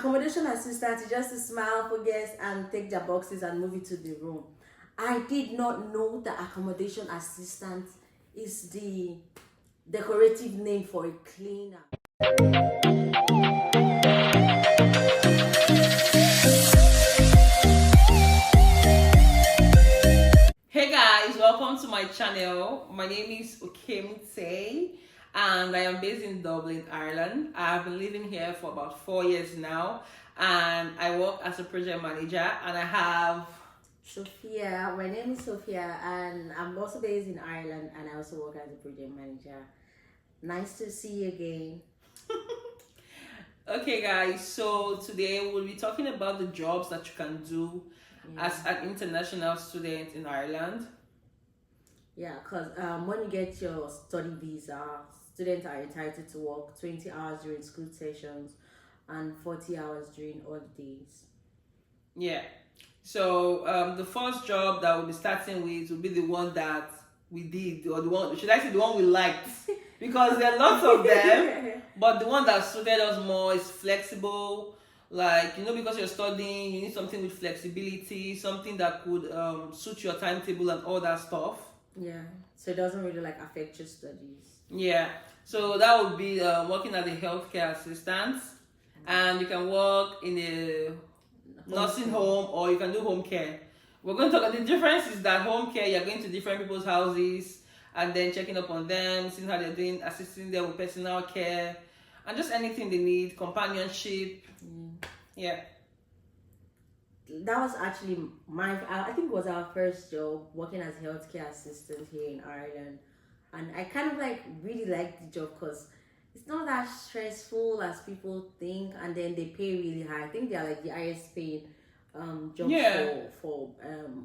Accommodation assistant is just to smile for guests and take their boxes and move it to the room. I did not know that accommodation assistant is the decorative name for a cleaner. Hey guys, welcome to my channel. My name is Okemute and I am based in Dublin, Ireland. I have been living here for about 4 years now and I work as a project manager and I have Sophia, my name is Sophia and I'm also based in Ireland and I also work as a project manager. Nice to see you again. Okay guys, so today we'll be talking about the jobs that you can do as an international student in Ireland. Yeah, because when you get your study visa, students are entitled to work 20 hours during school sessions and 40 hours during holidays. Yeah. So the first job that we'll be starting with will be the one that we did, or the one, should I say the one we liked? Because there are lots of them, but the one that suited us more is flexible. Like, because you're studying, you need something with flexibility, something that could suit your timetable and all that stuff. Yeah, so it doesn't really affect your studies. Yeah, so that would be working as a healthcare assistant, and you can work in a nursing home or you can do home care. We're going to talk about the difference is that home care, you're going to different people's houses and then checking up on them, seeing how they're doing, assisting them with personal care and just anything they need, companionship. Yeah. That was actually I think it was our first job working as healthcare assistant here in Ireland, and I kind of really liked the job because it's not that stressful as people think, and then they pay really high. I think they're the highest paid job for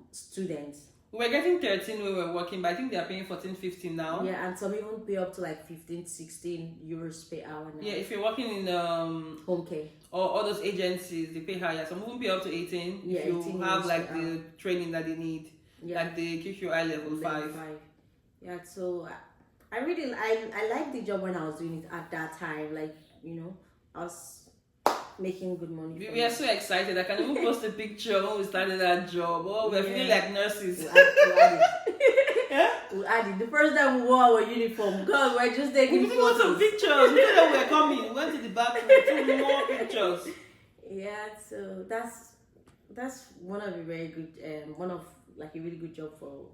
students. We were getting 13 when we were working, but I think they are paying 14, 15 now. Yeah, and some even pay up to 15, 16 euros per hour now. Yeah, if you're working in home care or all those agencies, they pay higher. Some even pay up to 18 if you 18 have the training that they need, like the QQI level 5. Yeah, so I really I liked the job when I was doing it at that time. I was making good money. We are so excited. I can even post a picture when we started that job. Oh, we're feeling like nurses. We'll add it. We'll add it. The first time we wore our uniform, God, we're just taking photos. We some pictures. We thought we were coming. We went to the bathroom, took more pictures. Yeah, so that's one of a very good one of a really good job for.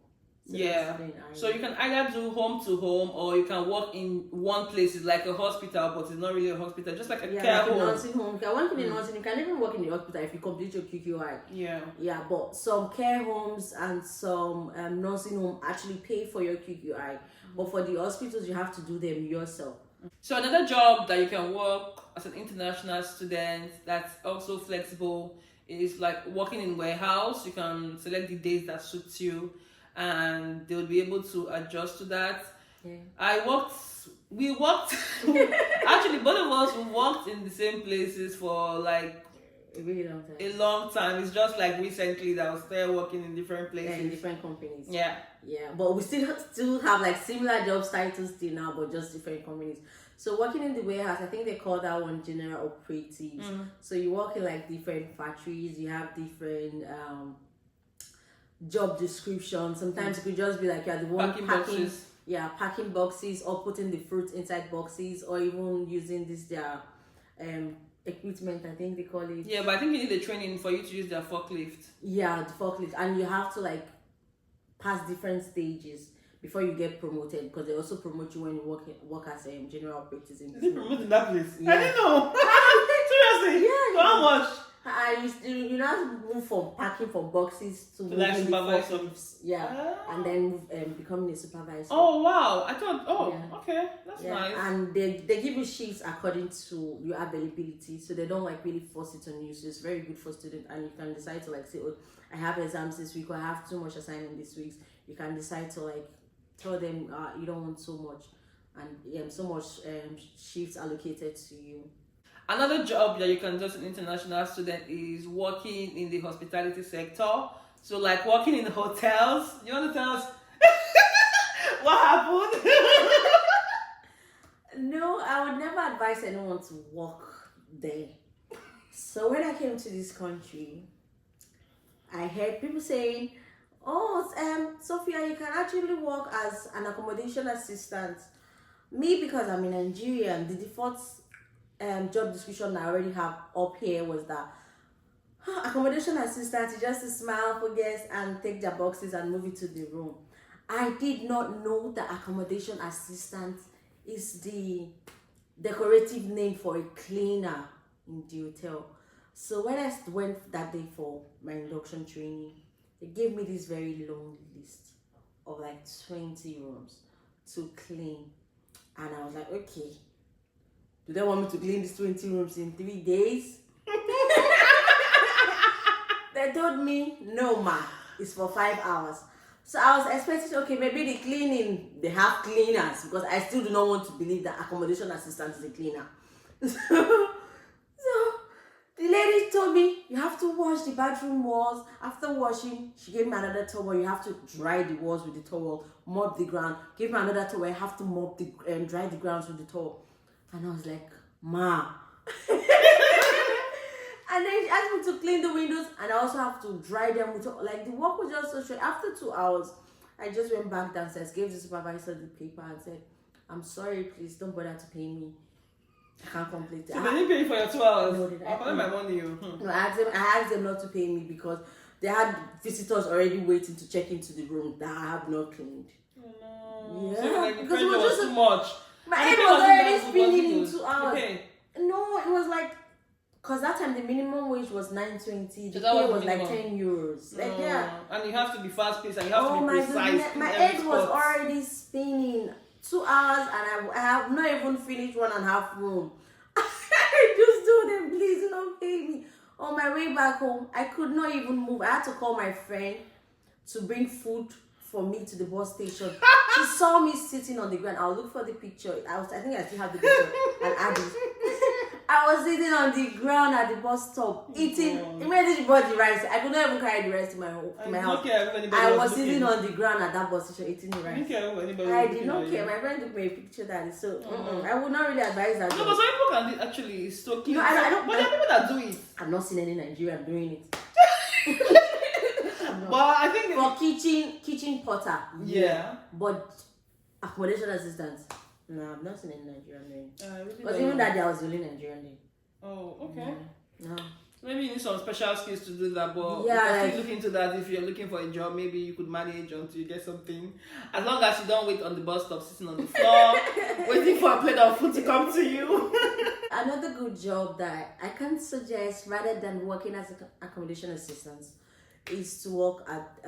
So you can either do home to home or you can work in one place. It's like a hospital, but it's not really a hospital, just like a care home. Nursing home. You can work in a nursing. You can even work in the hospital if you complete your QQI. Yeah, but some care homes and some nursing home actually pay for your QQI, but for the hospitals you have to do them yourself. So another job that you can work as an international student that's also flexible is working in warehouse. You can select the days that suits you and they will be able to adjust to that. We worked actually both of us worked in the same places for a really long time. A long time. It's just recently that I was still working in different places. In different companies. Yeah, but we still have similar job titles still now, but just different companies. So working in the warehouse, I think they call that one general operatives. So you work in different factories, you have different job description. Sometimes it could just be you're the one packing boxes. Yeah, packing boxes or putting the fruit inside boxes or even using their equipment, I think they call it. Yeah, but I think you need the training for you to use their forklift. Yeah, the forklift, and you have to pass different stages before you get promoted, because they also promote you when you work as general operators in Is it promoted in that place? Yeah. I didn't know. Seriously? Yeah. How much? You now have to move from packing from boxes to supervisor. And then becoming a supervisor. Oh wow! I thought. Okay, that's nice. And they give you shifts according to your availability, so they don't really force it on you. So it's very good for students, and you can decide to say, oh, I have exams this week, or I have too much assignment this week. You can decide to tell them you don't want so much, and so much shifts allocated to you. Another job that you can do as an international student is working in the hospitality sector. So working in hotels. You want to tell us what happened? No, I would never advise anyone to work there. So when I came to this country, I heard people saying, "Oh, Sophia, you can actually work as an accommodation assistant." Me, because I'm in Nigerian, the default job description I already have up here was that accommodation assistant is just to smile for guests and take their boxes and move it to the room. I did not know that accommodation assistant is the decorative name for a cleaner in the hotel. So when I went that day for my induction training, they gave me this very long list of like 20 rooms to clean. And I was like, okay, do they want me to clean these 20 rooms in 3 days? They told me, no ma, it's for 5 hours. So I was expecting, okay, maybe the cleaning, they have cleaners, because I still do not want to believe that accommodation assistant is a cleaner. So the lady told me, you have to wash the bathroom walls. After washing, she gave me another towel. You have to dry the walls with the towel, mop the ground. Give me another towel. I have to mop the dry the grounds with the towel. And I was like, ma. And then she asked me to clean the windows, and I also have to dry them with like the work was just so straight. After 2 hours, I just went back downstairs, gave the supervisor the paper, and said, "I'm sorry, please don't bother to pay me. I can't complete it." So they didn't pay you for your 2 hours? No, I'll collect my money. No, I asked them not to pay me because they had visitors already waiting to check into the room that I have not cleaned. Oh, no. Yeah, So like the because pressure it was was too much. My And head the was pay already wasn't spinning in good. 2 hours. Okay. No, it was like, because that time the minimum wage was 9.20. The So that pay was was like minimum. 10 euros. Like, yeah. And you have to be fast paced and you have to Oh be my precise. goodness, my head was already spinning. 2 hours and I have not even finished 1.5 room. I just told them, please don't pay me. On my way back home, I could not even move. I had to call my friend to bring food for me to the bus station. She saw me sitting on the ground. I'll look for the picture. I think I still have the picture and add it. I was sitting on the ground at the bus stop, eating. Immediately she bought the rice. I could not even carry the rice to my home, to my house. I was sitting on the ground at that bus station eating the rice. I did not care. My friend took me a picture that, so I would not really advise that. No, but some people can actually stock it. No, I don't. But there are people that do it. I've not seen any Nigerian doing it. But I think for kitchen potter. Yeah. But accommodation assistants. No, I've not seen any Nigerian doing it. Really Because even that day I was only Nigerian day. Oh, okay. No. Maybe you need some special skills to do that, but yeah, you can still look into that. If you're looking for a job, maybe you could manage until you get something. As long as you don't wait on the bus stop, sitting on the floor, waiting for a plate of food to come to you. Another good job that I can suggest, rather than working as an accommodation assistant, is to work at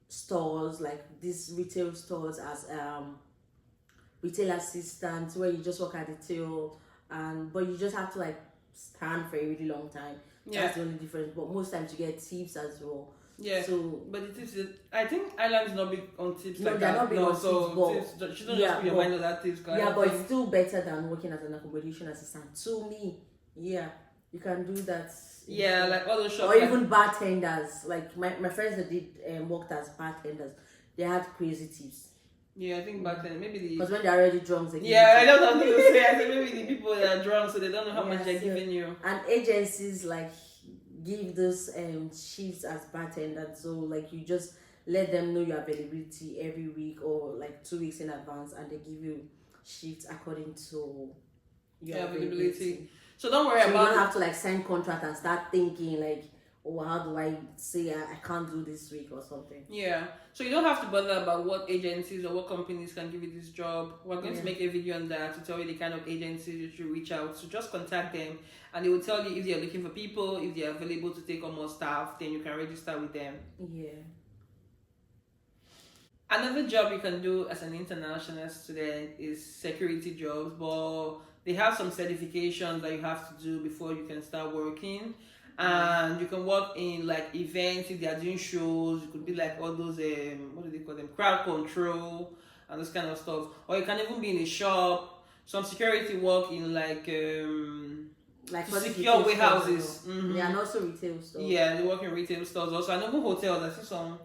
stores, like these retail stores, as retail assistant, where you just work at the till, but you just have to like stand for a really long time. Yeah. That's the only difference. But most times you get tips as well. Yeah. So, but the tips, I think Ireland is not big on tips no, like they're that. not big on tips, tips, she don't just put your mind on that tips. Yeah, but it's still better than working as an accommodation assistant. To me, yeah, you can do that. Yeah, like all those shops. Or even bartenders. Like my friends that did worked as bartenders, they had crazy tips. Yeah, I think back then maybe the. Because when they're already drunk, they I don't know what to say. I think maybe the people that are drunk, so they don't know how much they're giving you. And agencies like give those shifts as bartenders, so like you just let them know your availability every week or like 2 weeks in advance, and they give you shifts according to your availability. So don't worry about. You don't have to like sign contract and start thinking like, oh, how do I say I can't do this week or something? Yeah. So you don't have to bother about what agencies or what companies can give you this job. We're going to make a video on that to tell you the kind of agencies you should reach out. So just contact them and they will tell you if they're looking for people, if they're available to take on more staff, then you can register with them. Yeah. Another job you can do as an international student is security jobs, but they have some certifications that you have to do before you can start working. And you can work in like events if they are doing shows. You could be like all those what do they call them, crowd control and this kind of stuff. Or you can even be in a shop. Some security work in like secure warehouses. Yeah, and also retail stores. Yeah, they work in retail stores also. And even hotels. I see some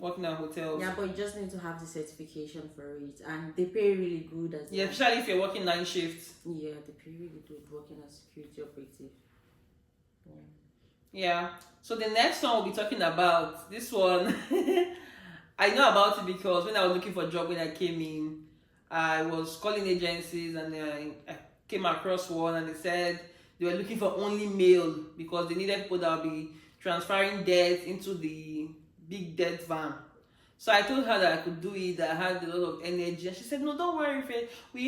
working at hotels. Yeah, but you just need to have the certification for it, and they pay really good as well. Yeah, especially if you're working 9 shifts. Yeah, they pay really good working as security operative. Yeah. So the next one we'll be talking about, this one, I know about it because when I was looking for a job when I came in, I was calling agencies and I came across one and they said they were looking for only male because they needed people that would be transferring debt into the big debt van. So I told her that I could do it, that I had a lot of energy. And she said, no, don't worry, Faith. We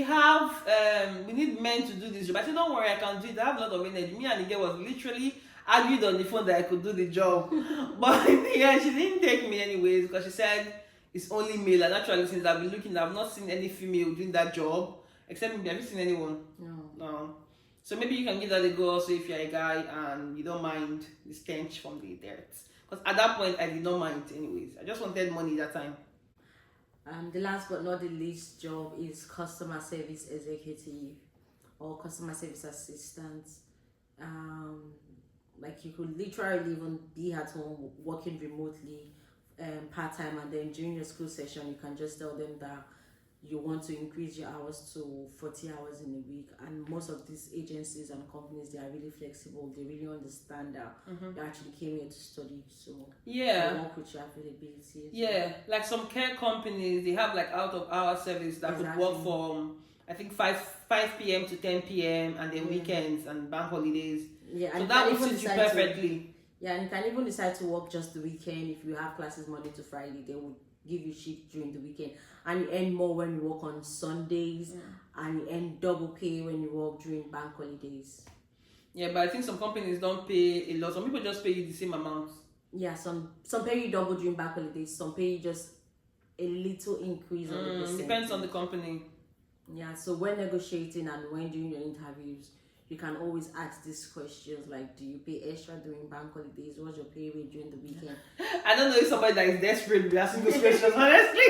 need men to do this job. I said, don't worry, I can do it. I have a lot of energy. Me and the girl was literally argued on the phone that I could do the job. But yeah, she didn't take me anyways because she said it's only male. And actually, since I've been looking, I've not seen any female doing that job. Except maybe, have you seen anyone? No. So maybe you can give that a go also if you're a guy and you don't mind the stench from the dirt. Because at that point, I did not mind anyways. I just wanted money that time. The last but not the least job is customer service executive or customer service assistant. Like you could literally even be at home working remotely, part-time, and then during your school session, you can just tell them that you want to increase your hours to 40 hours in a week. And most of these agencies and companies, they are really flexible. They really understand that you actually came here to study, so yeah, they work with your availability. Yeah, like some care companies, they have like out of hour service that could work from I think 5 p.m. to 10 p.m. and then weekends and bank holidays. Yeah, so and that would suit you perfectly. And you can even decide to work just the weekend. If you have classes Monday to Friday, they would give you shift during the weekend, and you earn more when you work on Sundays, and you earn double pay when you work during bank holidays. Yeah, but I think some companies don't pay a lot. Some people just pay you the same amount. Yeah, some pay you double during bank holidays. Some pay you just a little increase on the percentage. Depends on the company. Yeah, so when negotiating and when doing your interviews, you can always ask these questions like, do you pay extra during bank holidays? What's your pay rate during the weekend? I don't know if somebody that is desperate will be asking those questions, honestly.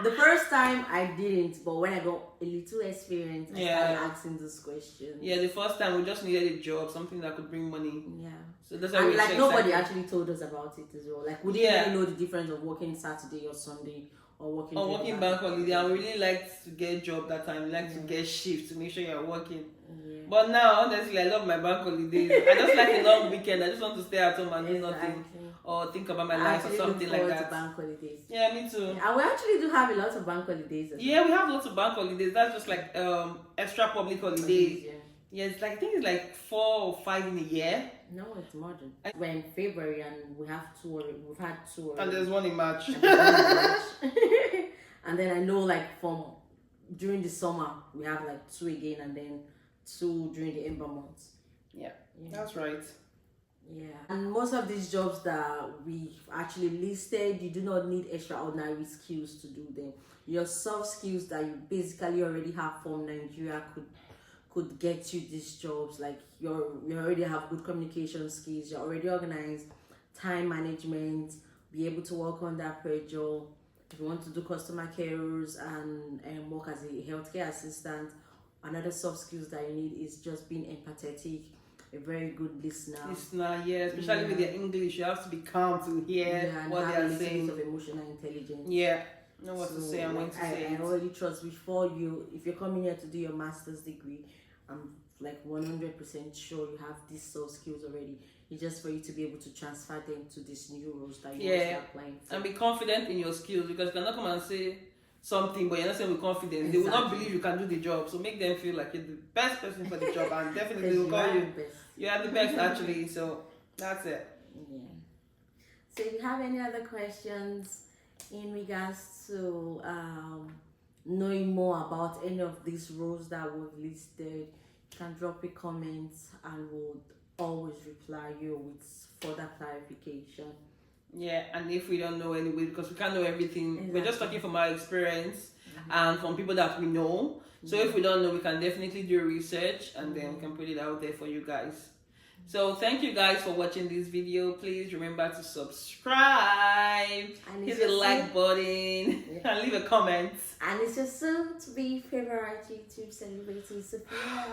The first time I didn't, but when I got a little experience, I started asking those questions. Yeah, the first time we just needed a job, something that could bring money. Yeah. So that's why we like nobody actually told us about it as well. Like we didn't even know the difference of working Saturday or Sunday. Or working bank holiday. I really liked to get a job that time. I like to get shifts to make sure you're working. Yeah. But now, honestly, I love my bank holidays. I just like a long weekend. I just want to stay at home and do nothing or think about my life or something like that. Bank holidays. Yeah, me too. And we actually do have a lot of bank holidays. Yeah, we have lots of bank holidays. That's just like extra public holidays. Yeah, it's like I think it's like 4 or 5 in a year. No, it's more than. We're in February and we have 2. We've had 2 already. And there's one in March. And then I know like from during the summer we have like 2 again, and then 2 during the Ember months. Yeah, that's right. Yeah, and most of these jobs that we actually listed, you do not need extraordinary skills to do them. Your soft skills that you basically already have from Nigeria could get you these jobs. Like you already have good communication skills, you're already organized, time management, be able to work under pressure. If you want to do customer care roles and work as a healthcare assistant, another soft skills that you need is just being empathetic, a very good listener. Yeah, especially with your English, you have to be calm to hear what they are saying. Of emotional intelligence. Yeah, know what to say and when to say it. I already trust before if you're coming here to do your master's degree, I'm like 100% sure you have these soft skills already. It's just for you to be able to transfer them to these new roles that you are applying for. And be confident in your skills, because you cannot come and say something but you're not saying with confidence. They will not believe you can do the job. So make them feel like you're the best person for the job, and definitely will call you. You are the best actually. So that's it. Yeah. So if you have any other questions in regards to knowing more about any of these roles that we've listed, you can drop a comment and we'll always reply you with further clarification. Yeah, and if we don't know anyway, because we can't know everything, we're just talking from our experience and from people that we know. So if we don't know, we can definitely do research and then we can put it out there for you guys. So thank you guys for watching this video. Please remember to subscribe, hit the like button, and leave a comment. And it's your soon to be favorite YouTube celebrity, Sophia.